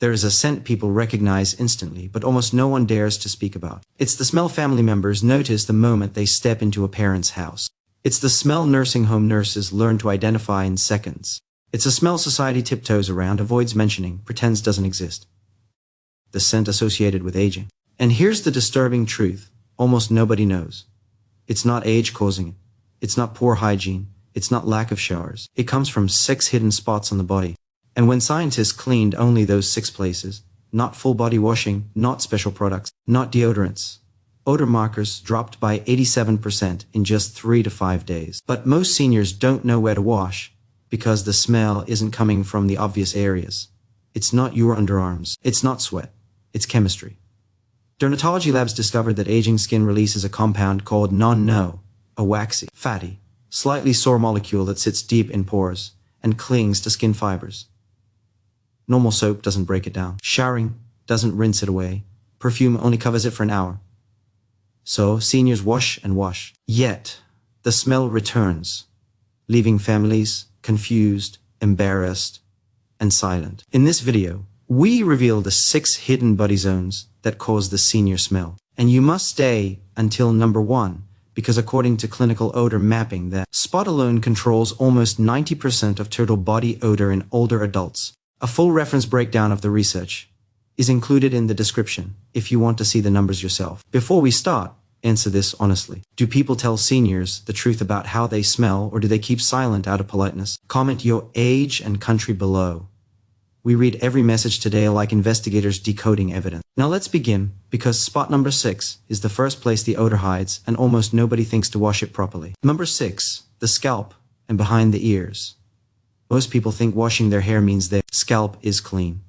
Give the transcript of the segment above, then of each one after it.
There is a scent people recognize instantly, but almost no one dares to speak about. It's the smell family members notice the moment they step into a parent's house. It's the smell nursing home nurses learn to identify in seconds. It's a smell society tiptoes around, avoids mentioning, pretends doesn't exist. The scent associated with aging. And here's the disturbing truth. Almost nobody knows. It's not age causing it. It's not poor hygiene. It's not lack of showers. It comes from 6 hidden spots on the body. And when scientists cleaned only those 6 places, not full body washing, not special products, not deodorants, odor markers dropped by 87% in just 3 to 5 days. But most seniors don't know where to wash because the smell isn't coming from the obvious areas. It's not your underarms. It's not sweat. It's chemistry. Dermatology labs discovered that aging skin releases a compound called Nonenal, a waxy, fatty, slightly sour molecule that sits deep in pores and clings to skin fibers. Normal soap doesn't break it down. Showering doesn't rinse it away. Perfume only covers it for an hour. So seniors wash and wash. Yet, the smell returns, leaving families confused, embarrassed, and silent. In this video, we reveal the 6 hidden body zones that cause the senior smell. And you must stay until number 1, because according to clinical odor mapping, that spot alone controls almost 90% of total body odor in older adults. A full reference breakdown of the research is included in the description if you want to see the numbers yourself. Before we start, answer this honestly. Do people tell seniors the truth about how they smell, or do they keep silent out of politeness? Comment your age and country below. We read every message today like investigators decoding evidence. Now let's begin, because spot number 6 is the first place the odor hides and almost nobody thinks to wash it properly. Number 6, the scalp and behind the ears. Most people think washing their hair means their scalp is clean.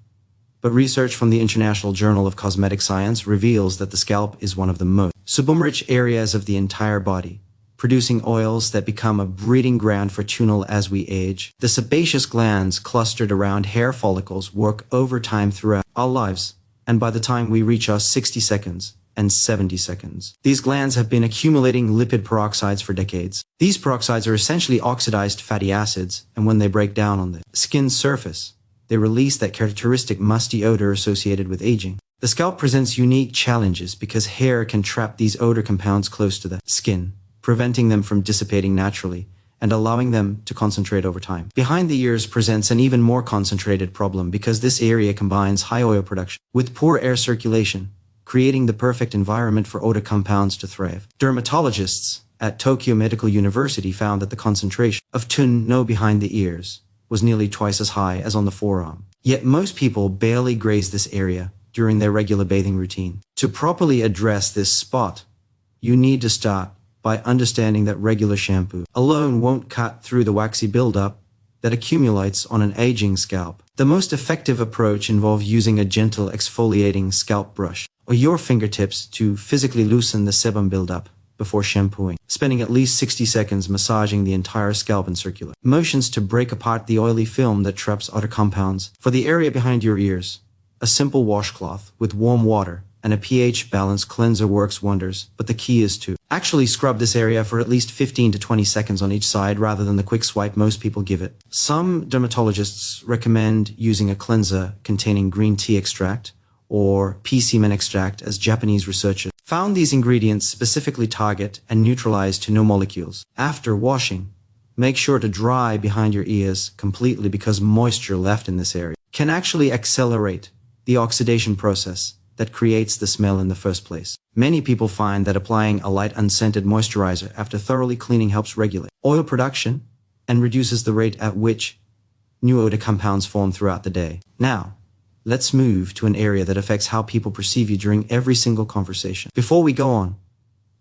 But research from the International Journal of Cosmetic Science reveals that the scalp is one of the most sebum-rich areas of the entire body, producing oils that become a breeding ground for tunnel as we age. The sebaceous glands clustered around hair follicles work overtime throughout our lives, and by the time we reach our 60 seconds and 70 seconds, these glands have been accumulating lipid peroxides for decades. These peroxides are essentially oxidized fatty acids, and when they break down on the skin's surface, they release that characteristic musty odor associated with aging. The scalp presents unique challenges because hair can trap these odor compounds close to the skin, preventing them from dissipating naturally and allowing them to concentrate over time. Behind the ears presents an even more concentrated problem because this area combines high oil production with poor air circulation, creating the perfect environment for odor compounds to thrive. Dermatologists at Tokyo Medical University found that the concentration of no behind the ears was nearly twice as high as on the forearm. Yet most people barely graze this area during their regular bathing routine. To properly address this spot, you need to start by understanding that regular shampoo alone won't cut through the waxy buildup that accumulates on an aging scalp. The most effective approach involves using a gentle exfoliating scalp brush or your fingertips to physically loosen the sebum buildup before shampooing, spending at least 60 seconds massaging the entire scalp in circular motions to break apart the oily film that traps odor compounds. For the area behind your ears, a simple washcloth with warm water and a pH-balanced cleanser works wonders, but the key is to actually scrub this area for at least 15 to 20 seconds on each side rather than the quick swipe most people give it. Some dermatologists recommend using a cleanser containing green tea extract or pea semen extract, as Japanese researchers found these ingredients specifically target and neutralize no molecules. After washing, make sure to dry behind your ears completely because moisture left in this area can actually accelerate the oxidation process that creates the smell in the first place. Many people find that applying a light unscented moisturizer after thoroughly cleaning helps regulate oil production and reduces the rate at which new odor compounds form throughout the day. Now, let's move to an area that affects how people perceive you during every single conversation. Before we go on,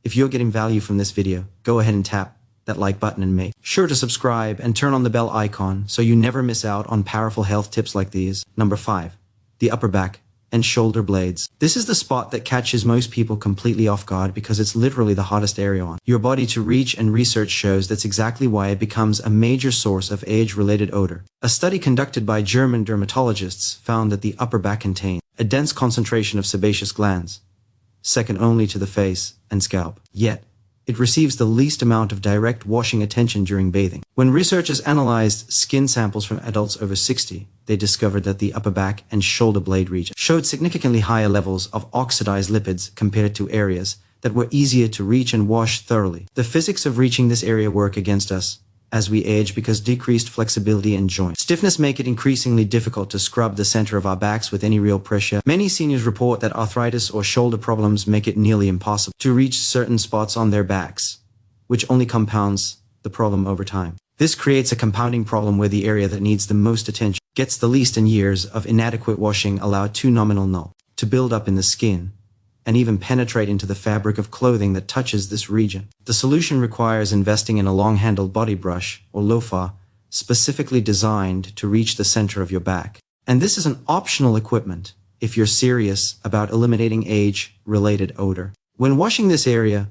if you're getting value from this video, go ahead and tap that like button and make sure to subscribe and turn on the bell icon so you never miss out on powerful health tips like these. Number 5, the upper back and shoulder blades. This is the spot that catches most people completely off guard because it's literally the hottest area on your body to reach, and research shows that's exactly why it becomes a major source of age-related odor. A study conducted by German dermatologists found that the upper back contains a dense concentration of sebaceous glands, second only to the face and scalp. Yet, it receives the least amount of direct washing attention during bathing. When researchers analyzed skin samples from adults over 60, they discovered that the upper back and shoulder blade region showed significantly higher levels of oxidized lipids compared to areas that were easier to reach and wash thoroughly. The physics of reaching this area work against us as we age because decreased flexibility and joint stiffness make it increasingly difficult to scrub the center of our backs with any real pressure. Many seniors report that arthritis or shoulder problems make it nearly impossible to reach certain spots on their backs, which only compounds the problem over time. This creates a compounding problem where the area that needs the most attention gets the least, and years of inadequate washing allow too Nonenal to build up in the skin and even penetrate into the fabric of clothing that touches this region. The solution requires investing in a long-handled body brush, or loofah, specifically designed to reach the center of your back. And this is an optional equipment if you're serious about eliminating age-related odor. When washing this area,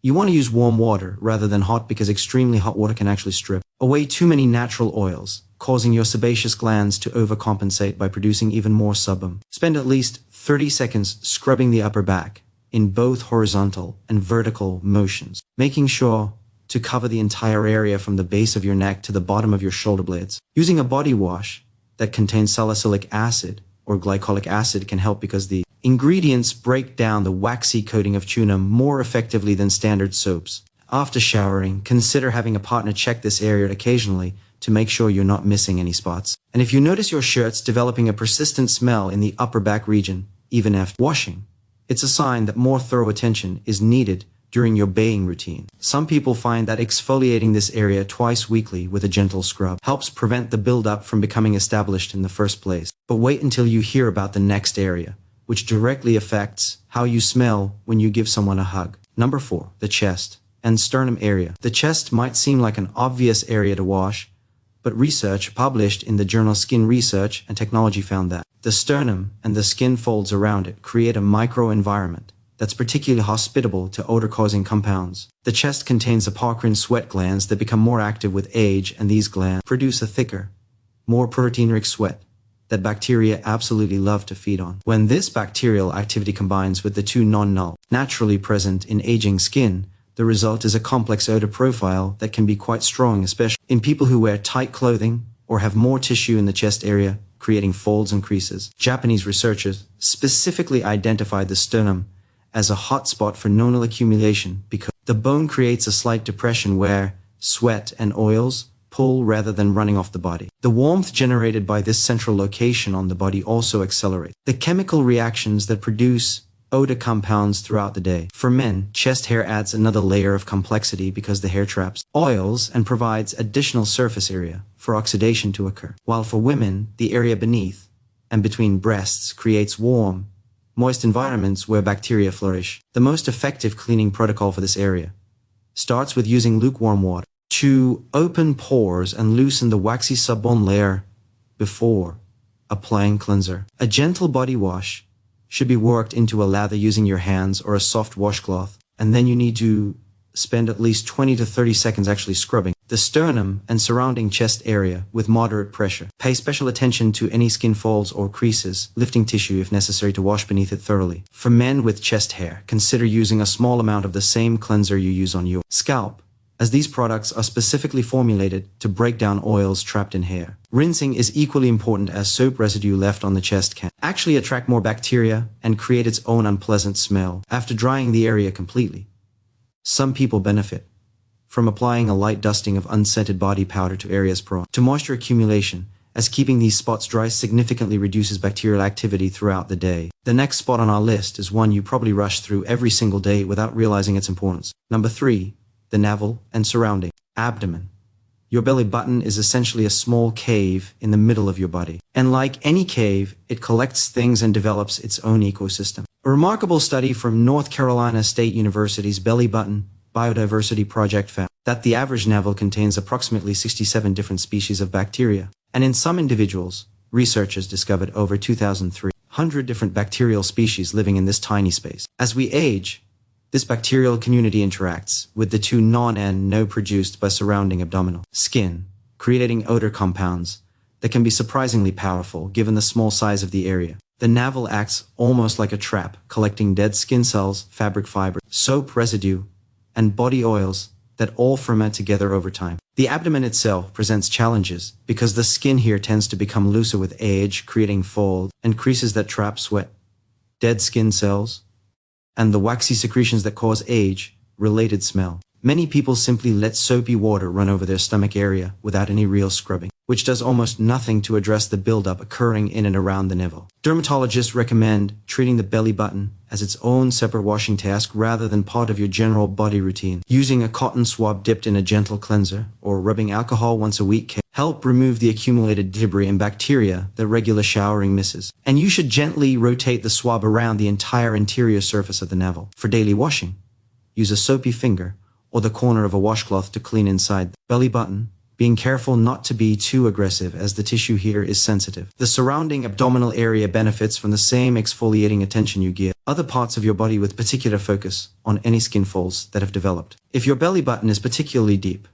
you want to use warm water rather than hot because extremely hot water can actually strip away too many natural oils, causing your sebaceous glands to overcompensate by producing even more sebum. Spend at least 30 seconds scrubbing the upper back in both horizontal and vertical motions, making sure to cover the entire area from the base of your neck to the bottom of your shoulder blades. Using a body wash that contains salicylic acid or glycolic acid can help because the ingredients break down the waxy coating of tuna more effectively than standard soaps. After showering, consider having a partner check this area occasionally to make sure you're not missing any spots. And if you notice your shirts developing a persistent smell in the upper back region, even after washing, it's a sign that more thorough attention is needed during your bathing routine. Some people find that exfoliating this area twice weekly with a gentle scrub helps prevent the buildup from becoming established in the first place. But wait until you hear about the next area, which directly affects how you smell when you give someone a hug. Number 4, the chest and sternum area. The chest might seem like an obvious area to wash, but research published in the journal Skin Research and Technology found that the sternum and the skin folds around it create a microenvironment that's particularly hospitable to odor-causing compounds. The chest contains apocrine sweat glands that become more active with age, and these glands produce a thicker, more protein-rich sweat that bacteria absolutely love to feed on. When this bacterial activity combines with the two Nonenal naturally present in aging skin, the result is a complex odor profile that can be quite strong, especially in people who wear tight clothing or have more tissue in the chest area, creating folds and creases. Japanese researchers specifically identified the sternum as a hotspot for Nonenal accumulation because the bone creates a slight depression where sweat and oils pull rather than running off the body. The warmth generated by this central location on the body also accelerates the chemical reactions that produce odor compounds throughout the day. For men, chest hair adds another layer of complexity because the hair traps oils and provides additional surface area for oxidation to occur. While for women, the area beneath and between breasts creates warm, moist environments where bacteria flourish. The most effective cleaning protocol for this area starts with using lukewarm water to open pores and loosen the waxy subbone layer before applying cleanser. A gentle body wash should be worked into a lather using your hands or a soft washcloth, and then you need to spend at least 20 to 30 seconds actually scrubbing the sternum and surrounding chest area with moderate pressure. Pay special attention to any skin folds or creases, lifting tissue if necessary to wash beneath it thoroughly. For men with chest hair, consider using a small amount of the same cleanser you use on your scalp, as these products are specifically formulated to break down oils trapped in hair. Rinsing is equally important, as soap residue left on the chest can actually attract more bacteria and create its own unpleasant smell after drying the area completely. Some people benefit from applying a light dusting of unscented body powder to areas prone to moisture accumulation, as keeping these spots dry significantly reduces bacterial activity throughout the day. The next spot on our list is one you probably rush through every single day without realizing its importance. Number 3, the navel and surrounding abdomen. Your belly button is essentially a small cave in the middle of your body. And like any cave, it collects things and develops its own ecosystem. A remarkable study from North Carolina State University's Belly Button Biodiversity Project found that the average navel contains approximately 67 different species of bacteria. And in some individuals, researchers discovered over 2,300 different bacterial species living in this tiny space. As we age, this bacterial community interacts with the two Nonenal produced by surrounding abdominal skin, creating odor compounds that can be surprisingly powerful given the small size of the area. The navel acts almost like a trap, collecting dead skin cells, fabric fiber, soap residue, and body oils that all ferment together over time. The abdomen itself presents challenges because the skin here tends to become looser with age, creating folds and creases that trap sweat, dead skin cells, and the waxy secretions that cause age-related smell. Many people simply let soapy water run over their stomach area without any real scrubbing, which does almost nothing to address the buildup occurring in and around the navel. Dermatologists recommend treating the belly button as its own separate washing task rather than part of your general body routine. Using a cotton swab dipped in a gentle cleanser or rubbing alcohol once a week can help remove the accumulated debris and bacteria that regular showering misses. And you should gently rotate the swab around the entire interior surface of the navel. For daily washing, use a soapy finger or the corner of a washcloth to clean inside the belly button, being careful not to be too aggressive as the tissue here is sensitive. The surrounding abdominal area benefits from the same exfoliating attention you give other parts of your body with particular focus on any skin folds that have developed. If your belly button is particularly deep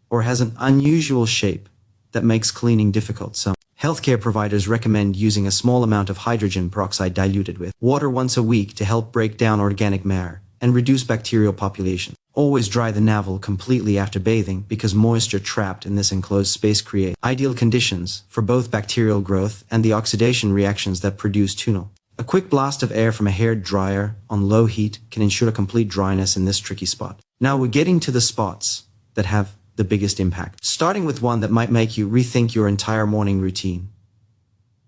or has an unusual shape that makes cleaning difficult, some healthcare providers recommend using a small amount of hydrogen peroxide diluted with water once a week to help break down organic matter and reduce bacterial population. Always dry the navel completely after bathing because moisture trapped in this enclosed space creates ideal conditions for both bacterial growth and the oxidation reactions that produce tunal. A quick blast of air from a hair dryer on low heat can ensure complete dryness in this tricky spot. Now we're getting to the spots that have the biggest impact, starting with one that might make you rethink your entire morning routine.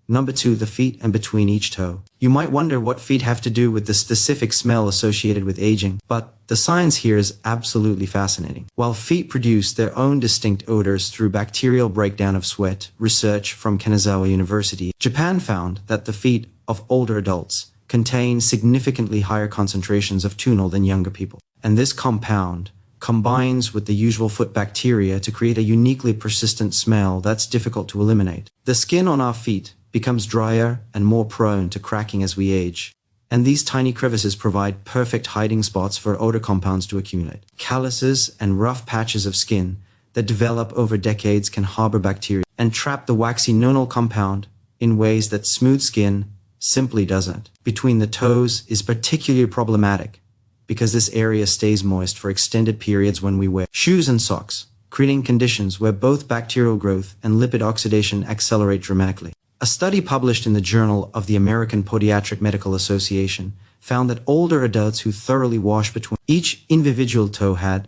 Number 2, the feet and between each toe. You might wonder what feet have to do with the specific smell associated with aging, but the science here is absolutely fascinating. While feet produce their own distinct odors through bacterial breakdown of sweat, research from Kanazawa University, Japan found that the feet of older adults contain significantly higher concentrations of tunal than younger people. And this compound combines with the usual foot bacteria to create a uniquely persistent smell that's difficult to eliminate. The skin on our feet becomes drier and more prone to cracking as we age, and these tiny crevices provide perfect hiding spots for odor compounds to accumulate. Calluses and rough patches of skin that develop over decades can harbor bacteria and trap the waxy nonenal compound in ways that smooth skin simply doesn't. Between the toes is particularly problematic because this area stays moist for extended periods when we wear shoes and socks, creating conditions where both bacterial growth and lipid oxidation accelerate dramatically. A study published in the Journal of the American Podiatric Medical Association found that older adults who thoroughly wash between each individual toe had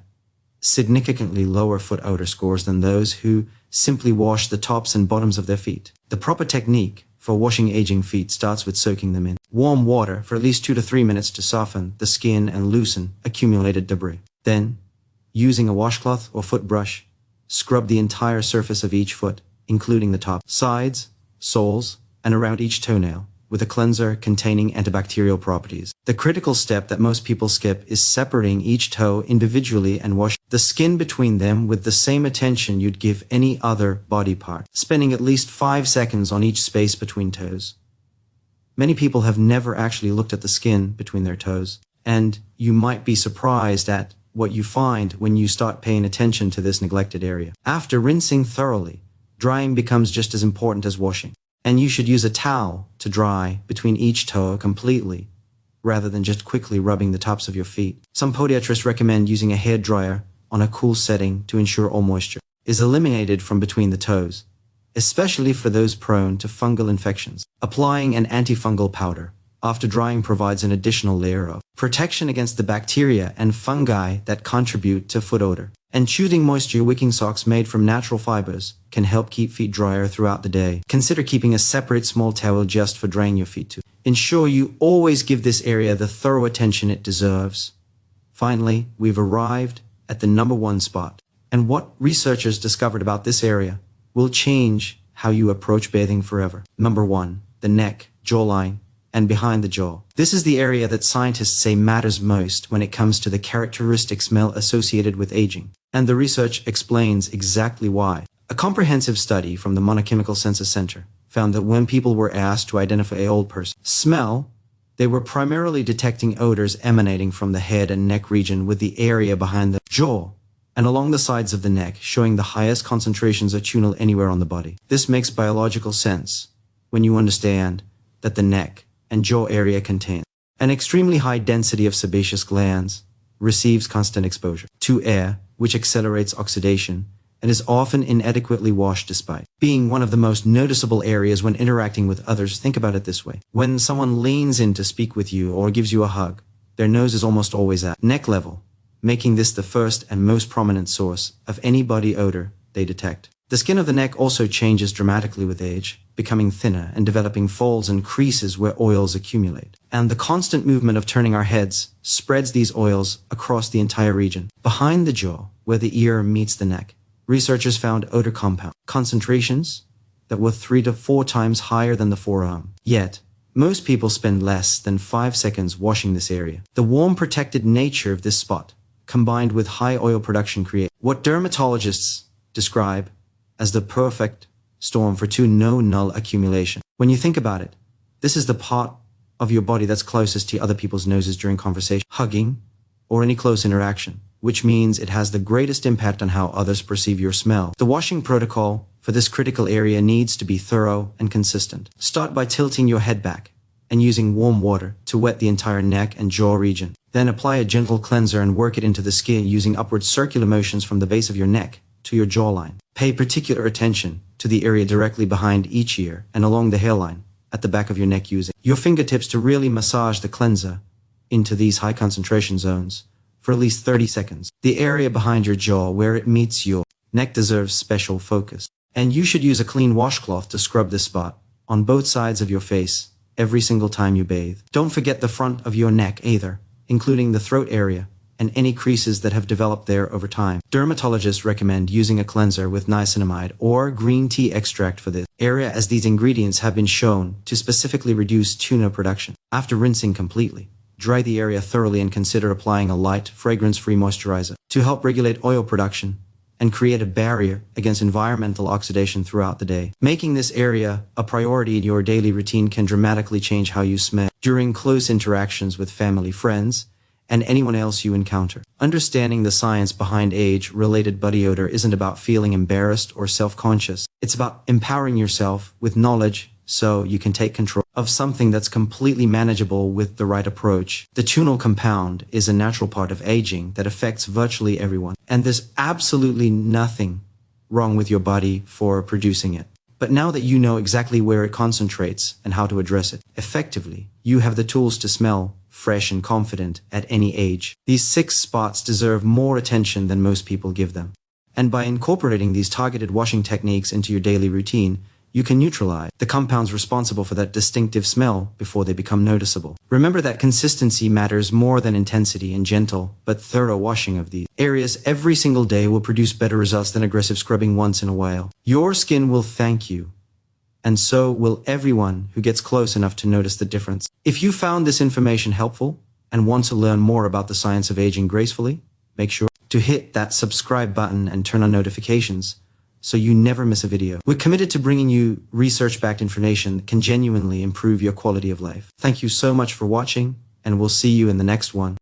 significantly lower foot odor scores than those who simply wash the tops and bottoms of their feet. The proper technique for washing aging feet starts with soaking them in warm water for at least 2 to 3 minutes to soften the skin and loosen accumulated debris. Then, using a washcloth or foot brush, scrub the entire surface of each foot, including the top, sides, soles, and around each toenail with a cleanser containing antibacterial properties. The critical step that most people skip is separating each toe individually and wash the skin between them with the same attention you'd give any other body part, spending at least 5 seconds on each space between toes. Many people have never actually looked at the skin between their toes, and you might be surprised at what you find when you start paying attention to this neglected area. After rinsing thoroughly, drying becomes just as important as washing, and you should use a towel to dry between each toe completely, rather than just quickly rubbing the tops of your feet. Some podiatrists recommend using a hair dryer on a cool setting to ensure all moisture is eliminated from between the toes, especially for those prone to fungal infections. Applying an antifungal powder after drying provides an additional layer of protection against the bacteria and fungi that contribute to foot odor. And choosing moisture-wicking socks made from natural fibers can help keep feet drier throughout the day. Consider keeping a separate small towel just for drying your feet too. Ensure you always give this area the thorough attention it deserves. Finally, we've arrived at the number 1 spot. And what researchers discovered about this area will change how you approach bathing forever. Number 1, the neck, jawline, and behind the jaw. This is the area that scientists say matters most when it comes to the characteristic smell associated with aging. And the research explains exactly why. A comprehensive study from the Monochemical Census Center found that when people were asked to identify an old person's smell, they were primarily detecting odors emanating from the head and neck region, with the area behind the jaw and along the sides of the neck showing the highest concentrations of tunal anywhere on the body. This makes biological sense when you understand that the neck and jaw area contains an extremely high density of sebaceous glands, receives constant exposure to air, which accelerates oxidation and is often inadequately washed despite being one of the most noticeable areas when interacting with others. Think about it this way. When someone leans in to speak with you or gives you a hug, their nose is almost always at neck level, making this the first and most prominent source of any body odor they detect. The skin of the neck also changes dramatically with age, becoming thinner and developing folds and creases where oils accumulate. And the constant movement of turning our heads spreads these oils across the entire region. Behind the jaw, where the ear meets the neck, researchers found odor compound concentrations that were 3 to 4 times higher than the forearm. Yet, most people spend less than 5 seconds washing this area. The warm, protected nature of this spot, combined with high oil production, create what dermatologists describe as the perfect storm for nonenal accumulation. When you think about it, this is the part of your body that's closest to other people's noses during conversation, hugging, or any close interaction, which means it has the greatest impact on how others perceive your smell. The washing protocol for this critical area needs to be thorough and consistent. Start by tilting your head back and using warm water to wet the entire neck and jaw region. Then apply a gentle cleanser and work it into the skin using upward circular motions from the base of your neck to your jawline. Pay particular attention to the area directly behind each ear and along the hairline at the back of your neck, using your fingertips to really massage the cleanser into these high concentration zones for at least 30 seconds. The area behind your jaw where it meets your neck deserves special focus, and you should use a clean washcloth to scrub this spot on both sides of your face every single time you bathe. Don't forget the front of your neck either, including the throat area and any creases that have developed there over time. Dermatologists recommend using a cleanser with niacinamide or green tea extract for this area, as these ingredients have been shown to specifically reduce tuna production. After rinsing completely, dry the area thoroughly and consider applying a light, fragrance-free moisturizer to help regulate oil production and create a barrier against environmental oxidation throughout the day. Making this area a priority in your daily routine can dramatically change how you smell during close interactions with family, friends, and anyone else you encounter. Understanding the science behind age-related body odor isn't about feeling embarrassed or self-conscious. It's about empowering yourself with knowledge so you can take control of something that's completely manageable with the right approach. The tunal compound is a natural part of aging that affects virtually everyone, and there's absolutely nothing wrong with your body for producing it. But now that you know exactly where it concentrates and how to address it effectively, you have the tools to smell fresh and confident at any age. These 6 spots deserve more attention than most people give them. And by incorporating these targeted washing techniques into your daily routine, you can neutralize the compounds responsible for that distinctive smell before they become noticeable. Remember that consistency matters more than intensity, and gentle but thorough washing of these areas every single day will produce better results than aggressive scrubbing once in a while. Your skin will thank you, and so will everyone who gets close enough to notice the difference. If you found this information helpful and want to learn more about the science of aging gracefully, make sure to hit that subscribe button and turn on notifications so you never miss a video. We're committed to bringing you research-backed information that can genuinely improve your quality of life. Thank you so much for watching, and we'll see you in the next one.